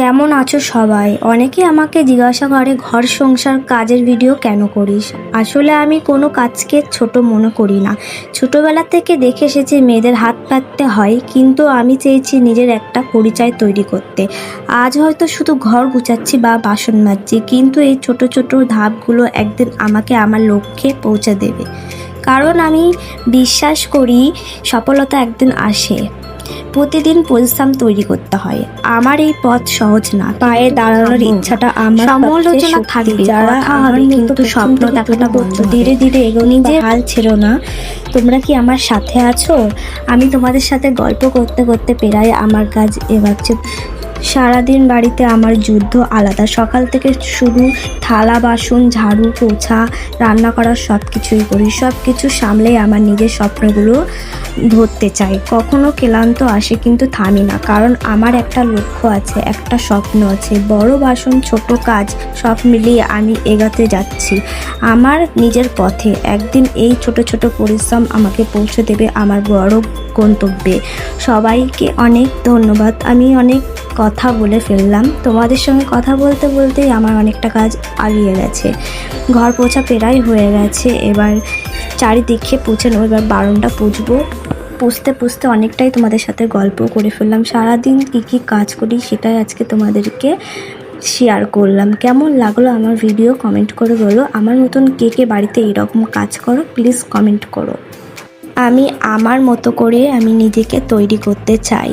কেমন আছো সবাই? অনেকে আমাকে জিজ্ঞাসা করে ঘর সংসার কাজের ভিডিও কেন করিস? আসলে আমি কোনো কাজকে ছোট মনে করি না। ছোটবেলা থেকে দেখে এসেছি মেয়েদের হাত পাততে হয়, কিন্তু আমি চেয়েছি নিজের একটা পরিচয় তৈরি করতে। আজ হয়তো শুধু ঘর গুছাচ্ছি বা বাসন মাজছি, কিন্তু এই ছোট ছোট ধাপগুলো একদিন আমাকে আমার লক্ষ্যে পৌঁছে দেবে। কারণ আমি বিশ্বাস করি সফলতা একদিন আসে, প্রতিদিন পরিশ্রম তৈরি করতে হয়। আমার এই পথ সহজ না, পায়ে দাঁড়ানোর ইচ্ছাটা আমার সমালোচনা থাকবে, যারা আমার কিন্তু স্বপ্ন দেখাটা বন্ধ। ধীরে ধীরে নিজে হাল ছেড়ো না। তোমরা কি আমার সাথে আছো? আমি তোমাদের সাথে গল্প করতে করতে প্রায় আমার কাজ এগোচ্ছে। সারাদিন বাড়িতে আমার যুদ্ধ আলাদা। সকাল থেকে শুধু থালা বাসন ঝাড়ু পোছা রান্না করার সব কিছুই করি। সব কিছু সামলেই আমার নিজের স্বপ্নগুলো ধরতে চাই। কখনো ক্লান্ত আসে, কিন্তু থামি না, কারণ আমার একটা লক্ষ্য আছে, একটা স্বপ্ন আছে। বড় বাসন ছোট কাজ সব মিলিয়ে আমি এগোতে যাচ্ছি আমার নিজের পথে। একদিন এই ছোট ছোট পরিশ্রম আমাকে পৌঁছে দেবে আমার বড় গন্তব্যে। সবাইকে অনেক ধন্যবাদ। আমি অনেক কথা বলে ফেললাম। তোমাদের সঙ্গে কথা বলতে বলতেই আমার অনেকটা কাজ আগিয়ে গেছে। ঘর পোছা প্রায় হয়ে গেছে, এবার চারিদিকে পুছে নেবো। এবার বারণটা পুছতে পুছতে অনেকটাই তোমাদের সাথে গল্প করে ফেললাম। সারাদিন কী কাজ করি সেটাই আজকে তোমাদেরকে শেয়ার করলাম। কেমন লাগলো আমার ভিডিও কমেন্ট করে বলো। আমার মতন কে বাড়িতে এরকম কাজ করো প্লিজ কমেন্ট করো। আমি আমার মতো করে আমি নিজেকে তৈরি করতে চাই।